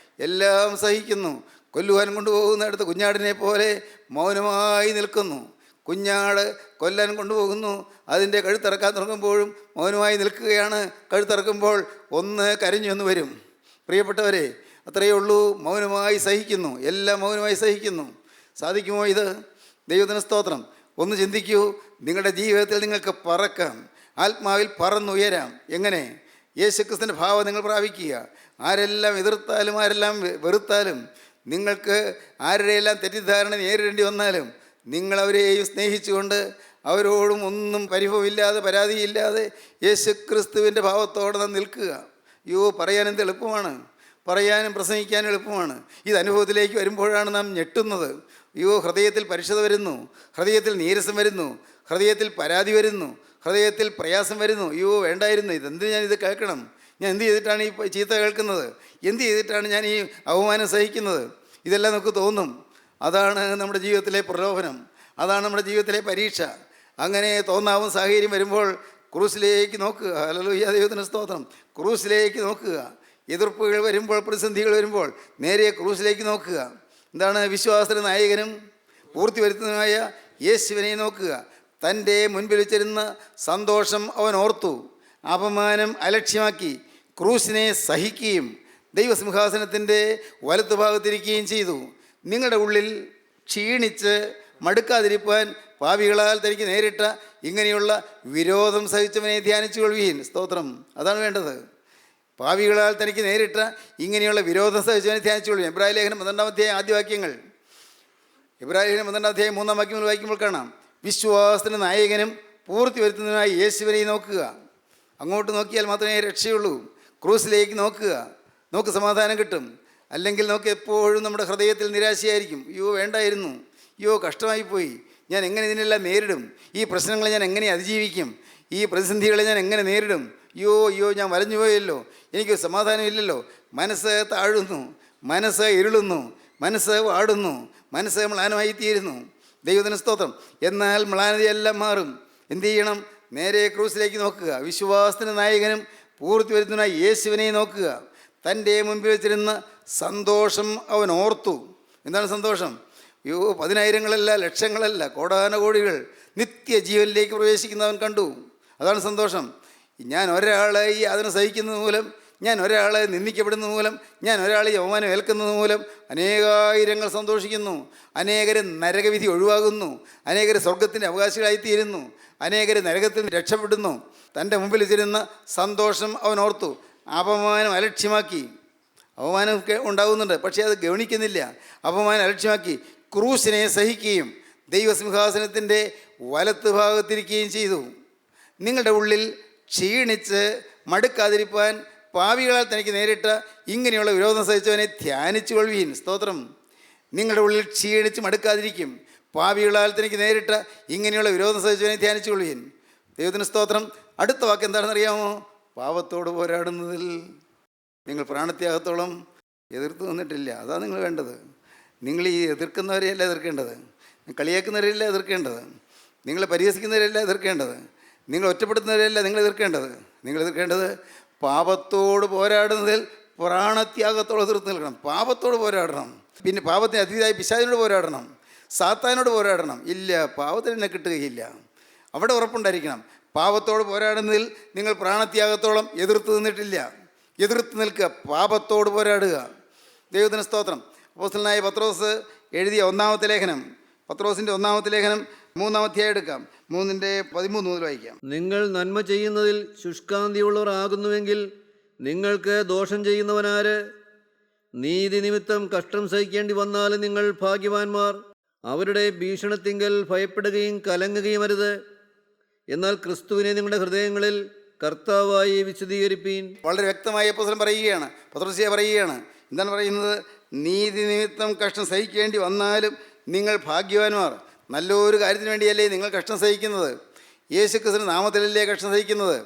എല്ലാം സഹിക്കുന്നു. കൊല്ലുവാൻ കൊണ്ടുപോകുന്നിടത്ത് കുഞ്ഞാടിനെ പോലെ മൗനമായി നിൽക്കുന്നു. കുഞ്ഞാട് കൊല്ലാൻ കൊണ്ടുപോകുന്നു. അതിൻ്റെ കഴുത്തിറക്കാൻ തുടങ്ങുമ്പോഴും മൗനമായി നിൽക്കുകയാണ്. കഴുത്തിറക്കുമ്പോൾ ഒന്ന് കരഞ്ഞൊന്ന് വരും. പ്രിയപ്പെട്ടവരെ, അത്രയേ ഉള്ളൂ. മൗനമായി സഹിക്കുന്നു. എല്ലാം മൗനമായി സഹിക്കുന്നു. സാധിക്കുമോ ഇത്? ദൈവത്തിന് സ്തോത്രം. ഒന്ന് ചിന്തിക്കൂ. നിങ്ങളുടെ ജീവിതത്തിൽ നിങ്ങൾക്ക് പറക്കാം, ആത്മാവിൽ പറന്നുയരാം. എങ്ങനെ? യേശുക്രിസ്തുവിൻ്റെ ഭാവം നിങ്ങൾ പ്രാപിക്കുക. ആരെല്ലാം എതിർത്താലും ആരെല്ലാം വെറുത്താലും, നിങ്ങൾക്ക് ആരുടെയെല്ലാം തെറ്റിദ്ധാരണ നേരിടേണ്ടി വന്നാലും, നിങ്ങളവരെയും സ്നേഹിച്ചുകൊണ്ട് അവരോടും ഒന്നും പരിഭവമില്ലാതെ പരാതിയില്ലാതെ യേശുക്രിസ്തുവിൻ്റെ ഭാവത്തോടെ നാം നിൽക്കുക. അയ്യോ, പറയാനെന്ത് എളുപ്പമാണ്, പറയാനും പ്രസംഗിക്കാനും എളുപ്പമാണ്. ഇത് അനുഭവത്തിലേക്ക് വരുമ്പോഴാണ് നാം ഞെട്ടുന്നത്. അയ്യോ, ഹൃദയത്തിൽ പരിശുദ്ധ വരുന്നു, ഹൃദയത്തിൽ നീരസം വരുന്നു, ഹൃദയത്തിൽ പരാതി വരുന്നു, ഹൃദയത്തിൽ പ്രയാസം വരുന്നു. അയ്യോ, വേണ്ടായിരുന്നു, ഇതെന്തിന് ഞാനിത് കേൾക്കണം? ഞാൻ എന്ത് ചെയ്തിട്ടാണ് ഈ ചീത്ത കേൾക്കുന്നത്? എന്ത് ചെയ്തിട്ടാണ് ഞാൻ ഈ അവമാനം സഹിക്കുന്നത്? ഇതെല്ലാം നമുക്ക് തോന്നും. അതാണ് നമ്മുടെ ജീവിതത്തിലെ പ്രലോഭനം. അതാണ് നമ്മുടെ ജീവിതത്തിലെ പരീക്ഷ. അങ്ങനെ തോന്നാവുന്ന സാഹചര്യം വരുമ്പോൾ ക്രൂസിലേക്ക് നോക്കുക. ഹല്ലേലൂയ, ദൈവത്തിന് സ്തോത്രം. ക്രൂസിലേക്ക് നോക്കുക. എതിർപ്പുകൾ വരുമ്പോൾ, പ്രതിസന്ധികൾ വരുമ്പോൾ നേരെ ക്രൂസിലേക്ക് നോക്കുക. എന്താണ്? വിശ്വാസത്തിൻ്റെ നായകനും പൂർത്തി വരുത്തുന്നതുമായ യേശുവിനെ നോക്കുക. തൻ്റെ മുൻപിൽ വെച്ചിരുന്ന സന്തോഷം അവൻ ഓർത്തു, അപമാനം അലക്ഷ്യമാക്കി ക്രൂശിനെ സഹിക്കുകയും ദൈവസിംഹാസനത്തിൻ്റെ വലത്തുഭാഗത്തിരിക്കുകയും ചെയ്തു. നിങ്ങളുടെ ഉള്ളിൽ ക്ഷീണിച്ച് മടുക്കാതിരിപ്പാൻ പാപികളാൽ തനിക്ക് നേരിട്ട ഇങ്ങനെയുള്ള വിരോധം സഹിച്ചവനെ ധ്യാനിച്ചു കൊള്ളുവീൻ. സ്തോത്രം. അതാണ് വേണ്ടത്. പാപികളാൽ തനിക്ക് നേരിട്ട ഇങ്ങനെയുള്ള വിരോധം സഹിച്ചവനെ ധ്യാനിച്ചു കൊള്ളുവീൻ. എബ്രായ ലേഖനം 12-ാം അധ്യായം ആദ്യ വാക്യങ്ങൾ. എബ്രായ ലേഖനം 12-ാം അധ്യായം 3-ാം വാക്യങ്ങൾ വായിക്കുമ്പോൾ കാണാം, വിശ്വാസത്തിന് നായകനും പൂർത്തി വരുത്തുന്നതിനായി യേശുവിനെ നോക്കുക. അങ്ങോട്ട് നോക്കിയാൽ മാത്രമേ രക്ഷയുള്ളൂ. ക്രൂസിലേക്ക് നോക്കുക. നോക്ക് സമാധാനം കിട്ടും. അല്ലെങ്കിൽ നോക്ക് എപ്പോഴും നമ്മുടെ ഹൃദയത്തിൽ നിരാശയായിരിക്കും. അയ്യോ വേണ്ടായിരുന്നു, അയ്യോ കഷ്ടമായിപ്പോയി, ഞാൻ എങ്ങനെ ഇതിനെല്ലാം നേരിടും, ഈ പ്രശ്നങ്ങളെ ഞാൻ എങ്ങനെ അതിജീവിക്കും, ഈ പ്രതിസന്ധികളെ ഞാൻ എങ്ങനെ നേരിടും, അയ്യോ ഞാൻ വലഞ്ഞു പോയല്ലോ, എനിക്ക് സമാധാനമില്ലല്ലോ. മനസ്സ് താഴുന്നു, മനസ്സ് ഇരുളുന്നു, മനസ്സ് വാടുന്നു, മനസ്സ് മ്ലാനമായി തീരുന്നു. ദൈവത്തിന് സ്തോത്രം. എന്നാൽ മ്ലാനതയെല്ലാം മാറും. എന്തു ചെയ്യണം? നേരെ ക്രൂസിലേക്ക് നോക്കുക. വിശ്വാസത്തിന് നായകനും പൂർത്തി വരുത്തുന്ന യേശുവിനെ നോക്കുക. തൻ്റെ മുൻപിൽ വെച്ചിരുന്ന സന്തോഷം അവൻ ഓർത്തു. എന്താണ് സന്തോഷം? അയ്യോ 10,000-ങ്ങളല്ല, ലക്ഷങ്ങളല്ല, കോടാനകോടികൾ നിത്യജീവനിലേക്ക് പ്രവേശിക്കുന്നവൻ കണ്ടു. അതാണ് സന്തോഷം. ഞാൻ ഒരാളെ ഈ യാതന സഹിക്കുന്നത് മൂലം, ഞാൻ ഒരാളെ നിന്ദിക്കപ്പെടുന്നത് മൂലം, ഞാൻ ഒരാളെ അവമാനം ഏൽക്കുന്നത് മൂലം അനേകായിരങ്ങൾ സന്തോഷിക്കുന്നു. അനേകർ നരകവിധി ഒഴിവാകുന്നു. അനേകർ സ്വർഗത്തിൻ്റെ അവകാശികളായിത്തീരുന്നു. അനേകർ നരകത്തിൽ നിന്ന് രക്ഷപ്പെടുന്നു. തൻ്റെ മുമ്പിൽ വെച്ചിരുന്ന സന്തോഷം അവൻ ഓർത്തു. അപമാനം അലക്ഷ്യമാക്കി. അപമാനം ഉണ്ടാകുന്നുണ്ട്, പക്ഷേ അത് ഗവനിക്കുന്നില്ല. അപമാനം അലക്ഷ്യമാക്കി ക്രൂശിനെ സഹിക്കുകയും ദൈവസിംഹാസനത്തിൻ്റെ വലത്ത് ഭാഗത്തിരിക്കുകയും ചെയ്തു. നിങ്ങളുടെ ഉള്ളിൽ ക്ഷീണിച്ച് മടുക്കാതിരിപ്പാൻ പാപികളാൽ തനിക്ക് നേരിട്ട ഇങ്ങനെയുള്ള വിരോധം സഹിച്ചവനെ ധ്യാനിച്ചു കൊള്ളുവീൻ. സ്തോത്രം. നിങ്ങളുടെ ഉള്ളിൽ ക്ഷീണിച്ച് മടുക്കാതിരിക്കും. പാപികളാൽ തനിക്ക് നേരിട്ട ഇങ്ങനെയുള്ള വിരോധം സഹിച്ചവനെ ധ്യാനിച്ചു കൊള്ളുവീൻ. ദൈവത്തിന് സ്തോത്രം. അടുത്ത വാക്ക് എന്താണെന്നറിയാമോ? പാപത്തോട് പോരാടുന്നതിൽ നിങ്ങൾ പ്രാണത്യാഗത്തോളം എതിർത്ത് നിന്നിട്ടില്ല. അതാണ് നിങ്ങൾ വേണ്ടത്. നിങ്ങൾ ഈ എതിർക്കുന്നവരെയല്ല എതിർക്കേണ്ടത്, കളിയാക്കുന്നവരെയല്ല എതിർക്കേണ്ടത്, നിങ്ങളെ പരിഹസിക്കുന്നവരെയല്ല എതിർക്കേണ്ടത്, നിങ്ങൾ ഒറ്റപ്പെടുത്തുന്നവരെയല്ല നിങ്ങൾ എതിർക്കേണ്ടത്. നിങ്ങൾ എതിർക്കേണ്ടത് പാപത്തോട് പോരാടുന്നതിൽ പ്രാണത്യാഗത്തോട് എതിർത്ത് നിൽക്കണം. പാപത്തോട് പോരാടണം. പിന്നെ പാപത്തിന് അതീതമായി പിശാചിനോട് പോരാടണം, സാത്താനോട് പോരാടണം. ഇല്ല, പാപത്തിന് എന്നെ കിട്ടുകയില്ല. അവിടെ ഉറപ്പുണ്ടായിരിക്കണം. പാപത്തോട് പോരാടുന്നതിൽ നിങ്ങൾ പ്രാണത്യാഗത്തോളം എതിർത്ത് നിന്നിട്ടില്ല. എതിർത്ത് നിൽക്കുക, പാപത്തോട് പോരാടുക. ദൈവത്തിന് സ്തോത്രം. അപ്പോസ്തലനായ പത്രോസ് എഴുതിയ 1-ാമത്തെ ലേഖനം, പത്രോസിൻ്റെ 1-ാമത്തെ ലേഖനം 3-ാം അധ്യായം എടുക്കാം. 3:13 മുതൽ വായിക്കാം. നിങ്ങൾ നന്മ ചെയ്യുന്നതിൽ ശുഷ്കാന്തിയുള്ളവർ ആകുന്നുവെങ്കിൽ നിങ്ങൾക്ക് ദോഷം ചെയ്യുന്നവനാര്? നീതി നിമിത്തം കഷ്ടം സഹിക്കേണ്ടി വന്നാലും നിങ്ങൾ ഭാഗ്യവാന്മാർ. അവരുടെ ഭീഷണത്തിങ്കൽ ഭയപ്പെടുകയും കലങ്ങുകയും അരുത്. എന്നാൽ ക്രിസ്തുവിനെ നിങ്ങളുടെ ഹൃദയങ്ങളിൽ കർത്താവായി വിശദീകരിപ്പീൻ. വളരെ വ്യക്തമായി അപ്പോസ്തലൻ പറയുകയാണ്, പത്രോസിയ പറയുകയാണ്. എന്താണ് പറയുന്നത്? നീതി നിമിത്തം കഷ്ടം സഹിക്കേണ്ടി വന്നാലും നിങ്ങൾ ഭാഗ്യവാന്മാർ. നല്ലൊരു കാര്യത്തിന് വേണ്ടിയല്ലേ നിങ്ങൾ കഷ്ടം സഹിക്കുന്നത്? യേശുക്രിസ്തുവിന്റെ നാമത്തിലല്ലേ കഷ്ടം സഹിക്കുന്നത്?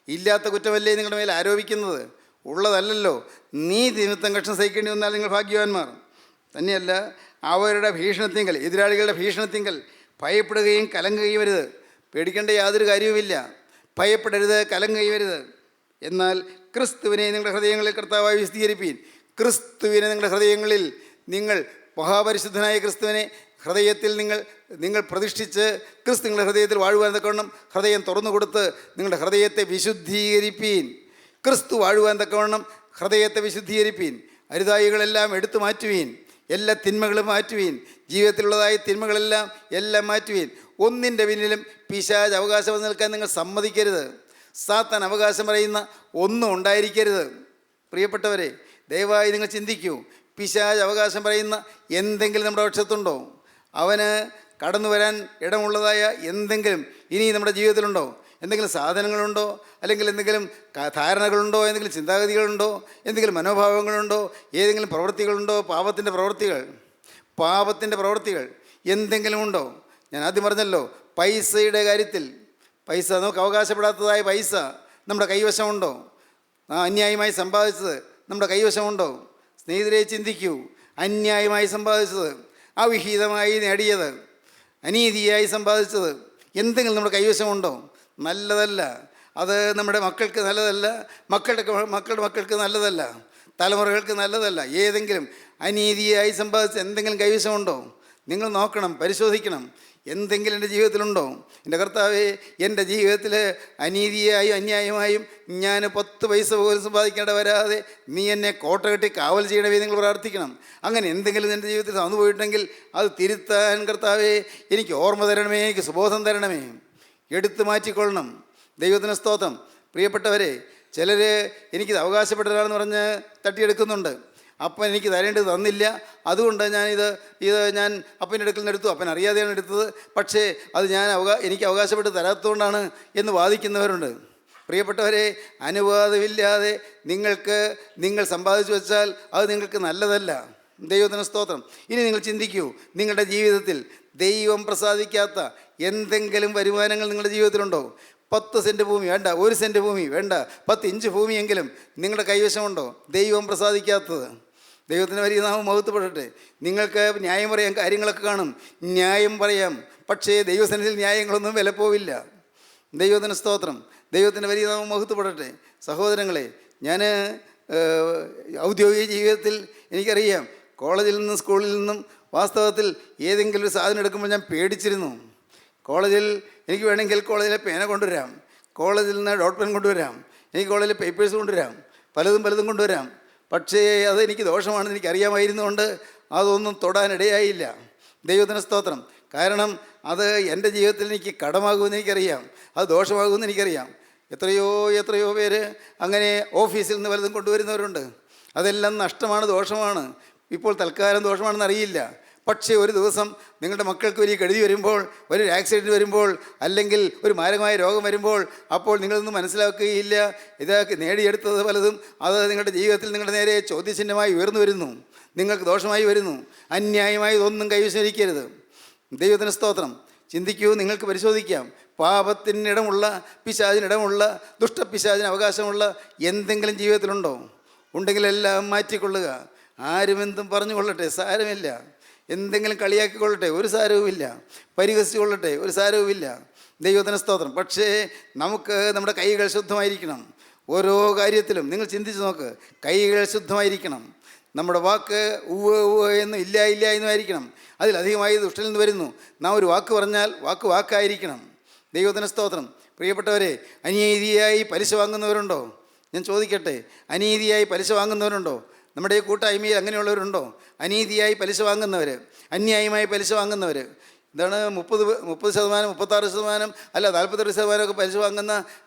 ഇല്ലാത്ത കുറ്റമല്ലേ നിങ്ങളുടെ മേൽ ആരോപിക്കുന്നത്? ഉള്ളതല്ലല്ലോ. നീതി നിമിത്തം കഷ്ടം സഹിക്കേണ്ടി വന്നാൽ നിങ്ങൾ ഭാഗ്യവാന്മാർ. തന്നെയല്ല, അവരുടെ ഭീഷണത്തിങ്കൽ, എതിരാളികളുടെ ഭീഷണത്തിങ്കൽ ഭയപ്പെടുകയും കലങ്ങുകയും വരുത്. പേടിക്കേണ്ട യാതൊരു കാര്യവുമില്ല. ഭയപ്പെടരുത്, കലങ്ങുകയും വരുത്. എന്നാൽ ക്രിസ്തുവിനെ നിങ്ങളുടെ ഹൃദയങ്ങളിൽ കർത്താവായി വിശദീകരിപ്പീൻ. ക്രിസ്തുവിനെ നിങ്ങളുടെ ഹൃദയങ്ങളിൽ, നിങ്ങൾ മഹാപരിശുദ്ധനായ ക്രിസ്തുവിനെ ഹൃദയത്തിൽ നിങ്ങൾ പ്രതിഷ്ഠിച്ച് ക്രിസ്തു നിങ്ങളുടെ ഹൃദയത്തിൽ വാഴുവാൻ തക്കവണ്ണം ഹൃദയം തുറന്നു കൊടുത്ത് നിങ്ങളുടെ ഹൃദയത്തെ വിശുദ്ധീകരിപ്പീൻ. ക്രിസ്തു വാഴുവാൻ തക്കവണ്ണം ഹൃദയത്തെ വിശുദ്ധീകരിപ്പീൻ. അരുതായികളെല്ലാം എടുത്തു മാറ്റുവീൻ. എല്ലാ തിന്മകളും മാറ്റുവീൻ. ജീവിതത്തിലുള്ളതായ തിന്മകളെല്ലാം മാറ്റുവീൻ. ഒന്നിൻ്റെ പിന്നിലും പിശാച് അവകാശം നിൽക്കാൻ നിങ്ങൾ സമ്മതിക്കരുത്. സാത്താൻ അവകാശം പറയുന്ന ഒന്നും ഉണ്ടായിരിക്കരുത്. പ്രിയപ്പെട്ടവരെ, ദയവായി നിങ്ങൾ ചിന്തിക്കൂ. പിശാച് അവകാശം പറയുന്ന എന്തെങ്കിലും നമ്മുടെ പക്ഷത്തുണ്ടോ? അവന് കടന്നു വരാൻ ഇടമുള്ളതായ എന്തെങ്കിലും ഇനി നമ്മുടെ ജീവിതത്തിലുണ്ടോ? എന്തെങ്കിലും സാധനങ്ങളുണ്ടോ? അല്ലെങ്കിൽ എന്തെങ്കിലും ധാരണകളുണ്ടോ? എന്തെങ്കിലും ചിന്താഗതികളുണ്ടോ? എന്തെങ്കിലും മനോഭാവങ്ങളുണ്ടോ? ഏതെങ്കിലും പ്രവൃത്തികളുണ്ടോ? പാപത്തിൻ്റെ പ്രവൃത്തികൾ എന്തെങ്കിലും ഉണ്ടോ? ഞാൻ ആദ്യം പറഞ്ഞല്ലോ, പൈസയുടെ കാര്യത്തിൽ പൈസ, നമുക്ക് അവകാശപ്പെടാത്തതായ പൈസ നമ്മുടെ കൈവശമുണ്ടോ? അന്യായമായി സമ്പാദിച്ചത് നമ്മുടെ കൈവശമുണ്ടോ? സ്നേഹിതരെ, ചിന്തിക്കൂ. അന്യായമായി സമ്പാദിച്ചത്, അവിഹിതമായി നേടിയത്, അനീതിയായി സമ്പാദിച്ചത് എന്തെങ്കിലും നമ്മുടെ കൈവശമുണ്ടോ? നല്ലതല്ല. അത് നമ്മുടെ മക്കൾക്ക് നല്ലതല്ല, മക്കളുടെ മക്കൾക്ക് നല്ലതല്ല, തലമുറകൾക്ക് നല്ലതല്ല. ഏതെങ്കിലും അനീതിയായി സമ്പാദിച്ച എന്തെങ്കിലും കൈവശമുണ്ടോ? നിങ്ങൾ നോക്കണം, പരിശോധിക്കണം. എന്തെങ്കിലും എൻ്റെ ജീവിതത്തിലുണ്ടോ? എൻ്റെ കർത്താവേ, എൻ്റെ ജീവിതത്തിൽ അനീതിയായും അന്യായമായും ഞാൻ 10 പൈസ പോലും സമ്പാദിക്കേണ്ട വരാതെ നീ എന്നെ കോട്ട കെട്ടി കാവൽ ചെയ്യണമേ നിങ്ങൾ പ്രാർത്ഥിക്കണം. അങ്ങനെ എന്തെങ്കിലും എൻ്റെ ജീവിതത്തിൽ വന്നു പോയിട്ടുണ്ടെങ്കിൽ അത് തിരുത്താൻ കർത്താവേ എനിക്ക് ഓർമ്മ തരണമേ, എനിക്ക് സുബോധം തരണമേ, എടുത്തു മാറ്റിക്കൊള്ളണം. ദൈവത്തിന് സ്തോത്രം. പ്രിയപ്പെട്ടവരെ, ചിലർ എനിക്കിത് അവകാശപ്പെട്ടതാണെന്ന് പറഞ്ഞ് തട്ടിയെടുക്കുന്നുണ്ട്. അപ്പൻ എനിക്ക് തരേണ്ടത് തന്നില്ല, അതുകൊണ്ട് ഞാൻ അപ്പൻ്റെ അടുക്കൽ നിന്ന് എടുത്തു, അപ്പൻ അറിയാതെയാണ് എടുത്തത്, പക്ഷേ അത് ഞാൻ എനിക്ക് അവകാശപ്പെട്ട് തരാത്തതുകൊണ്ടാണ് എന്ന് വാദിക്കുന്നവരുണ്ട്. പ്രിയപ്പെട്ടവരെ, അനുവാദമില്ലാതെ നിങ്ങൾ സമ്പാദിച്ചു വെച്ചാൽ അത് നിങ്ങൾക്ക് നല്ലതല്ല. ദൈവത്തിന് സ്തോത്രം. ഇനി നിങ്ങൾ ചിന്തിക്കൂ, നിങ്ങളുടെ ജീവിതത്തിൽ ദൈവം പ്രസാദിക്കാത്ത എന്തെങ്കിലും വരുമാനങ്ങൾ നിങ്ങളുടെ ജീവിതത്തിലുണ്ടോ? 10 സെൻറ്റ് ഭൂമി വേണ്ട, 1 സെൻറ്റ് ഭൂമി വേണ്ട, 10 ഇഞ്ച് ഭൂമിയെങ്കിലും നിങ്ങളുടെ കൈവശമുണ്ടോ ദൈവം പ്രസാദിക്കാത്തത്? ദൈവത്തിന് വലിയ നാമം മഹത്വപ്പെടട്ടെ. നിങ്ങൾക്ക് ന്യായം പറയാൻ കാര്യങ്ങളൊക്കെ കാണും, ന്യായം പറയാം, പക്ഷേ ദൈവസന്നിധിയിൽ ന്യായങ്ങളൊന്നും വിലപ്പോവില്ല. ദൈവത്തിന് സ്തോത്രം. ദൈവത്തിൻ്റെ വലിയ നാമം മഹത്വപ്പെടട്ടെ. സഹോദരങ്ങളെ, ഞാൻ ഔദ്യോഗിക ജീവിതത്തിൽ എനിക്കറിയാം, കോളേജിൽ നിന്നും സ്കൂളിൽ നിന്നും വാസ്തവത്തിൽ ഏതെങ്കിലും ഒരു സാധനം എടുക്കുമ്പോൾ ഞാൻ പേടിച്ചിരുന്നു. കോളേജിൽ എനിക്ക് വേണമെങ്കിൽ കോളേജിലെ പേന കൊണ്ടുവരാം, കോളേജിൽ നിന്ന് ഡോട്ട് പെൻ കൊണ്ടുവരാം, എനിക്ക് കോളേജിലെ പേപ്പേഴ്സ് കൊണ്ടുവരാം, പലതും കൊണ്ടുവരാം. പക്ഷേ അതെനിക്ക് ദോഷമാണെന്ന് എനിക്കറിയാമായിരുന്നുകൊണ്ട് അതൊന്നും തൊടാനിടയായില്ല. ദൈവത്തിന് സ്തോത്രം. കാരണം അത് എൻ്റെ ജീവിതത്തിൽ എനിക്ക് കടമാകുമെന്ന് എനിക്കറിയാം, അത് ദോഷമാകുമെന്ന് എനിക്കറിയാം. എത്രയോ പേര് അങ്ങനെ ഓഫീസിൽ നിന്ന് വല്ലതും കൊണ്ടുവരുന്നവരുണ്ട്. അതെല്ലാം നഷ്ടമാണ്, ദോഷമാണ്. ഇപ്പോൾ തൽക്കാലം ദോഷമാണെന്ന് അറിയില്ല. പക്ഷേ ഒരു ദിവസം നിങ്ങളുടെ മക്കൾക്ക് വലിയ കെടുതി വരുമ്പോൾ, വലിയൊരു ആക്സിഡൻറ്റ് വരുമ്പോൾ, അല്ലെങ്കിൽ ഒരു മാരകമായ രോഗം വരുമ്പോൾ, അപ്പോൾ നിങ്ങളൊന്നും മനസ്സിലാക്കുകയില്ല. ഇതൊക്കെ നേടിയെടുത്തത് പലതും അത് നിങ്ങളുടെ ജീവിതത്തിൽ നിങ്ങളുടെ നേരെ ചോദ്യചിഹ്നമായി ഉയർന്നു വരുന്നു, നിങ്ങൾക്ക് ദോഷമായി വരുന്നു. അന്യായമായി ഇതൊന്നും കൈവശിക്കരുത്. ദൈവത്തിന് സ്തോത്രം. ചിന്തിക്കൂ, നിങ്ങൾക്ക് പരിശോധിക്കാം. പാപത്തിനിടമുള്ള, പിശാചിനിടമുള്ള, ദുഷ്ടപിശാചിന് അവകാശമുള്ള എന്തെങ്കിലും ജീവിതത്തിലുണ്ടോ? ഉണ്ടെങ്കിൽ എല്ലാം മാറ്റിക്കൊള്ളുക. ആരും എന്തും പറഞ്ഞുകൊള്ളട്ടെ, സാരമില്ല. എന്തെങ്കിലും കളിയാക്കിക്കൊള്ളട്ടെ, ഒരു സാരവുമില്ല. പരിഹസിച്ചുകൊള്ളട്ടെ, ഒരു സാരവുമില്ല. ദൈവത്തിന് സ്തോത്രം. പക്ഷേ നമുക്ക് നമ്മുടെ കൈകൾ ശുദ്ധമായിരിക്കണം. ഓരോ കാര്യത്തിലും നിങ്ങൾ ചിന്തിച്ച് നോക്ക്, കൈകൾ ശുദ്ധമായിരിക്കണം. നമ്മുടെ വാക്ക് ഉവ്വ് ഉവ്വ് എന്നും ഇല്ല എന്നും ആയിരിക്കണം. അതിലധികമായി ദുഷ്ടനിൽ നിന്ന് വരുന്നു. നാം ഒരു വാക്ക് പറഞ്ഞാൽ വാക്കായിരിക്കണം. ദൈവത്തിന് സ്തോത്രം. പ്രിയപ്പെട്ടവരെ, അനീതിയായി പലിശ വാങ്ങുന്നവരുണ്ടോ? ഞാൻ ചോദിക്കട്ടെ, അനീതിയായി പലിശ വാങ്ങുന്നവരുണ്ടോ? നമ്മുടെ ഈ കൂട്ടായ്മയിൽ അങ്ങനെയുള്ളവരുണ്ടോ? അനീതിയായി പലിശ വാങ്ങുന്നവർ, അന്യായമായി പലിശ വാങ്ങുന്നവർ. ഇതാണ് 30%, 36%, അല്ല 42% പലിശ വാങ്ങുന്ന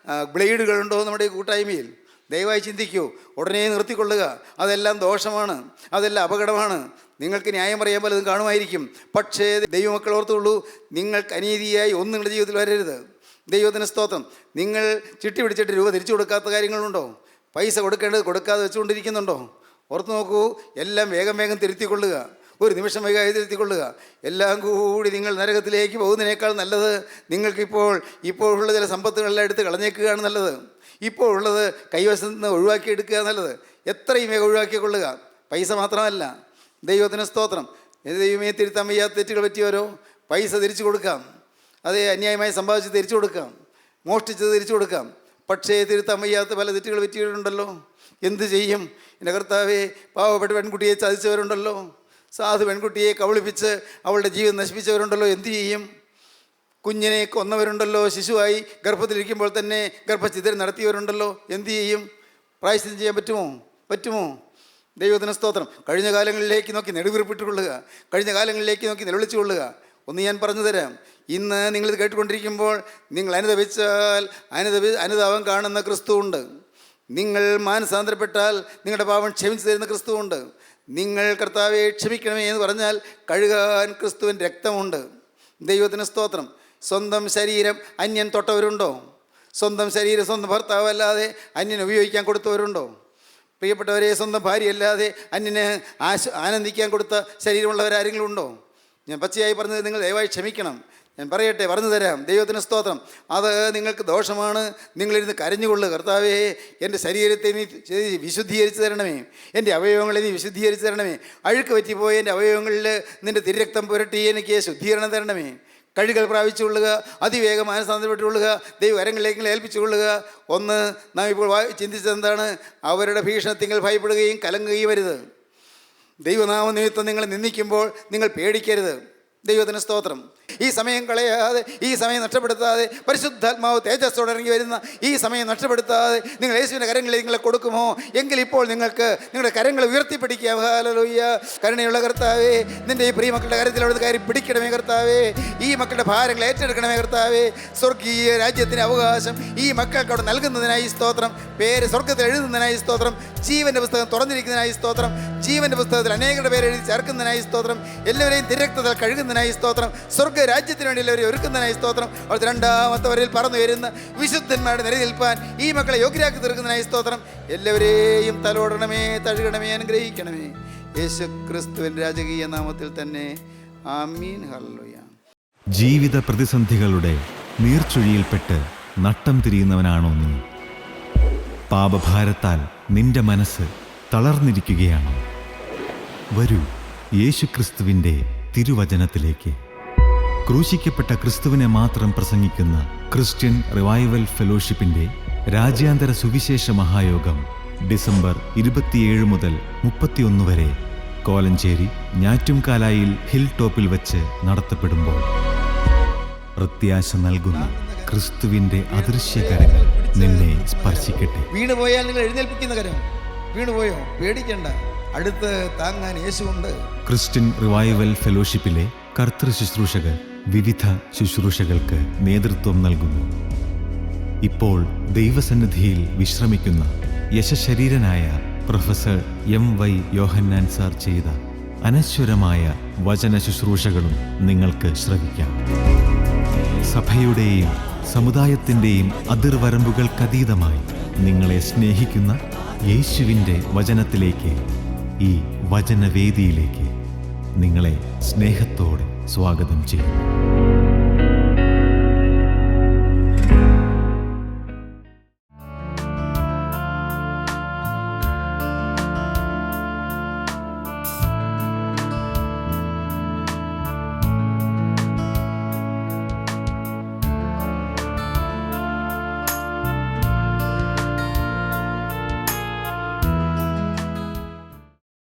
ബ്ലേഡുകളുണ്ടോ നമ്മുടെ ഈ കൂട്ടായ്മയിൽ? ദയവായി ചിന്തിക്കൂ, ഉടനെ നിർത്തിക്കൊള്ളുക. അതെല്ലാം ദോഷമാണ്, അതെല്ലാം അപകടമാണ്. നിങ്ങൾക്ക് ന്യായം പറയാൻ പലതും കാണുമായിരിക്കും, പക്ഷേ ദൈവമക്കൾ ഓർത്തുള്ളൂ, നിങ്ങൾക്ക് അനീതിയായി ഒന്നും നിങ്ങളുടെ ജീവിതത്തിൽ വരരുത്. ദൈവത്തിന് സ്തോത്രം. നിങ്ങൾ ചിട്ടി പിടിച്ചിട്ട് രൂപ തിരിച്ചു കൊടുക്കാത്ത കാര്യങ്ങളുണ്ടോ? പൈസ കൊടുക്കേണ്ടത് കൊടുക്കാതെ വെച്ചുകൊണ്ടിരിക്കുന്നുണ്ടോ? ഓർത്ത് നോക്കൂ, എല്ലാം വേഗം തിരുത്തിക്കൊള്ളുക. ഒരു നിമിഷം വൈകാതെ തിരുത്തിക്കൊള്ളുക. എല്ലാം കൂടി നിങ്ങൾ നരകത്തിലേക്ക് പോകുന്നതിനേക്കാൾ നല്ലത് ഇപ്പോൾ ഉള്ള ചില സമ്പത്തുകളെല്ലാം എടുത്ത് കളഞ്ഞേക്കുകയാണ് നല്ലത്. ഇപ്പോൾ ഉള്ളത് കൈവശത്ത് നിന്ന് ഒഴിവാക്കിയെടുക്കുക നല്ലത്. എത്രയും വേഗം ഒഴിവാക്കിക്കൊള്ളുക. പൈസ മാത്രമല്ല. ദൈവത്തിന് സ്തോത്രം. ദൈവമേ, തിരുത്താൻ വയ്യാത്ത തെറ്റുകൾ പറ്റിയവരോ പൈസ തിരിച്ചു കൊടുക്കാം. അതേ, അന്യായമായി സമ്പാദിച്ച് തിരിച്ചു കൊടുക്കാം, മോഷ്ടിച്ചത് തിരിച്ചു കൊടുക്കാം. പക്ഷേ തിരുത്താൻ വയ്യാത്ത പല തെറ്റുകൾ പറ്റിയവരുണ്ടല്ലോ. എന്തു ചെയ്യും? എൻ്റെ കർത്താവേ, പാവപ്പെട്ട പെൺകുട്ടിയെ ചതിച്ചവരുണ്ടല്ലോ, സാധു പെൺകുട്ടിയെ കബളിപ്പിച്ച് അവളുടെ ജീവിതം നശിപ്പിച്ചവരുണ്ടല്ലോ. എന്തു ചെയ്യും? കുഞ്ഞിനെ കൊന്നവരുണ്ടല്ലോ, ശിശുവായി ഗർഭത്തിലിരിക്കുമ്പോൾ തന്നെ ഗർഭഛിദ്രം നടത്തിയവരുണ്ടല്ലോ. എന്തു ചെയ്യും? പ്രായശ്ചിത്തം ചെയ്യാൻ പറ്റുമോ? ദൈവത്തിന് സ്തോത്രം. കഴിഞ്ഞ കാലങ്ങളിലേക്ക് നോക്കി നെടുവീർപ്പിട്ടുകൊള്ളുക, കഴിഞ്ഞ കാലങ്ങളിലേക്ക് നോക്കി നിലവിളിച്ചു കൊള്ളുക. ഒന്ന് ഞാൻ പറഞ്ഞു തരാം. ഇന്ന് നിങ്ങളിത് കേട്ടുകൊണ്ടിരിക്കുമ്പോൾ നിങ്ങൾ അനുതപിച്ചാൽ അനുതാപം കാണുന്ന ക്രിസ്തുവുണ്ട്. നിങ്ങൾ മാനസാന്തരപ്പെട്ടാൽ നിങ്ങളുടെ പാപം ക്ഷമിച്ചു തരുന്ന ക്രിസ്തുവുണ്ട്. നിങ്ങൾ കർത്താവെ ക്ഷമിക്കണമേ എന്ന് പറഞ്ഞാൽ കഴുകാൻ ക്രിസ്തുവിൻ്റെ രക്തമുണ്ട്. ദൈവത്തിന് സ്തോത്രം. സ്വന്തം ശരീരം അന്യൻ തൊട്ടവരുണ്ടോ? സ്വന്തം ശരീരം സ്വന്തം ഭർത്താവല്ലാതെ അന്യന് ഉപയോഗിക്കാൻ കൊടുത്തവരുണ്ടോ? പ്രിയപ്പെട്ടവരെ, സ്വന്തം ഭാര്യയല്ലാതെ അന്യന് ആനന്ദിക്കാൻ കൊടുത്ത ശരീരമുള്ളവരാരെങ്കിലും ഉണ്ടോ? ഞാൻ പച്ചയായി പറഞ്ഞത് നിങ്ങൾ ദയവായി ക്ഷമിക്കണം. ഞാൻ പറയട്ടെ, പറഞ്ഞു തരാം. ദൈവത്തിന് സ്തോത്രം. അത് നിങ്ങൾക്ക് ദോഷമാണ്. നിങ്ങളിരുന്ന് കരഞ്ഞുകൊള്ളുക. കർത്താവേ, എൻ്റെ ശരീരത്തെ നീ വിശുദ്ധീകരിച്ച് തരണമേ, എൻ്റെ അവയവങ്ങളെ നീ വിശുദ്ധീകരിച്ച് തരണമേ, അഴുക്ക് പറ്റിപ്പോയ എൻ്റെ അവയവങ്ങളിൽ നിൻ്റെ തിരുരക്തം പുരട്ടി എനിക്ക് ശുദ്ധീകരണം തരണമേ. കഴുകൽ പ്രാപിച്ചുകൊള്ളുക, അതിവേഗം മാനസാന്തരപ്പെട്ടുകൊള്ളുക, ദൈവകരങ്ങളിലേക്ക് ഏൽപ്പിച്ചുകൊള്ളുക. ഒന്ന്, നാം ഇപ്പോൾ ചിന്തിച്ചതെന്താണ്? അവരുടെ ഭീഷണത്തിങ്ങൾ ഭയപ്പെടുകയും കലങ്ങുകയും വരുത്. ദൈവനാമ നിമിത്തം നിങ്ങൾ നിന്ദിക്കുമ്പോൾ നിങ്ങൾ പേടിക്കരുത്. ദൈവത്തിന് സ്തോത്രം. ഈ സമയം കളയാതെ, ഈ സമയം നഷ്ടപ്പെടുത്താതെ, പരിശുദ്ധാത്മാവ് തേജസ്സോടെ ഇറങ്ങി വരുന്ന ഈ സമയം നഷ്ടപ്പെടുത്താതെ നിങ്ങൾ യേശുവിൻ്റെ കരങ്ങളിൽ നിങ്ങളെ കൊടുക്കുമോ? എങ്കിൽ ഇപ്പോൾ നിങ്ങൾക്ക് നിങ്ങളുടെ കരങ്ങൾ ഉയർത്തിപ്പിടിക്കാം. ഹല്ലേലൂയ. കരുണയുള്ള കർത്താവേ, നിൻ്റെ ഈ പ്രിയ മക്കളുടെ കാര്യത്തിൽ അവിടുന്ന് കയറി പിടിക്കണമേ കർത്താവേ. ഈ മക്കളുടെ ഭാരങ്ങൾ ഏറ്റെടുക്കണമേ കർത്താവേ. സ്വർഗീയ രാജ്യത്തിൻ്റെ അവകാശം ഈ മക്കൾക്ക് അവിടെ നൽകുന്നതിനായി സ്തോത്രം. പേര് സ്വർഗത്തിൽ എഴുതുന്നതിനായി സ്തോത്രം. ജീവൻ്റെ പുസ്തകം തുറന്നിരിക്കുന്നതിനായി സ്തോത്രം. ജീവൻ്റെ പുസ്തകത്തിൽ അനേകരുടെ പേര് എഴുതി ചേർക്കുന്നതിനായി സ്തോത്രം. എല്ലാവരെയും തിരക്തത്തിൽ കഴുകുന്നതിനായി സ്തോത്രം. സ്വർഗ്ഗരാജ്യത്തിന് വേണ്ടി എല്ലാവരെയും ഒരുക്കുന്നതിനായി സ്തോത്രം. അവിടുത്തെ രണ്ടാമത്തെ വരയിൽ പറന്നു വരുന്ന വിശുദ്ധന്മാരുടെ നില നിൽപ്പാൻ ഈ മക്കളെ യോഗ്യരാക്കി തീർക്കുന്നതിനായി സ്തോത്രം. എല്ലാവരെയും തലോടണമേ, തഴുകണമേ, അനുഗ്രഹിക്കണമേ. യേശു ക്രിസ്തുവിൻ്റെ രാജകീയ നാമത്തിൽ തന്നെ. ആമീൻ. ഹല്ലേലൂയ. ജീവിത പ്രതിസന്ധികളുടെ നീർച്ചുഴിയിൽപ്പെട്ട് നട്ടം തിരിയുന്നവനാണോ നീ? പാപഭാരത്താൽ നിന്റെ മനസ്സ് തളർന്നിരിക്കുകയാണോ? വരൂ, യേശുക്രിസ്തുവിൻ്റെ തിരുവചനത്തിലേക്ക്. ക്രൂശിക്കപ്പെട്ട ക്രിസ്തുവിനെ മാത്രം പ്രസംഗിക്കുന്ന ക്രിസ്ത്യൻ റിവൈവൽ ഫെലോഷിപ്പിൻ്റെ രാജ്യാന്തര സുവിശേഷ മഹായോഗം ഡിസംബർ 27 മുതൽ 31 വരെ കോലഞ്ചേരി ഞാറ്റുംകാലായിൽ ഹിൽ ടോപ്പിൽ വച്ച് നടത്തപ്പെടുമ്പോൾ പ്രത്യാശ നൽകുന്ന ക്രിസ്തുവിൻ്റെ അദൃശ്യകരങ്ങൾ നിന്നെ സ്പർശിക്കട്ടെ. വീണുപോയാൽ നിങ്ങൾ എഴുന്നേൽപ്പിക്കുന്ന കരം. വീണുപോയോ? പേടിക്കണ്ട, അടുത്ത് താങ്ങാൻ യേശുവുണ്ട്. ക്രിസ്ത്യൻ റിവൈവൽ ഫെലോഷിപ്പിലെ കർത്തൃ ശുശ്രൂഷകർ വിവിധ ശുശ്രൂഷകൾക്ക് നേതൃത്വം നൽകുന്നു. ഇപ്പോൾ ദൈവസന്നിധിയിൽ വിശ്രമിക്കുന്ന യശശരീരനായ പ്രൊഫസർ MY യോഹന്നാൻ സാർ ചെയ്ത അനശ്വരമായ വചന ശുശ്രൂഷകളും നിങ്ങൾക്ക് ശ്രവിക്കാം. സഭയുടെയും സമുദായത്തിൻ്റെയും അതിർവരമ്പുകൾക്കതീതമായി നിങ്ങളെ സ്നേഹിക്കുന്ന യേശുവിൻ്റെ വചനത്തിലേക്ക്, ഈ വചനവേദിയിലേക്ക് നിങ്ങളെ സ്നേഹത്തോടെ സ്വാഗതം ചെയ്യുന്നു.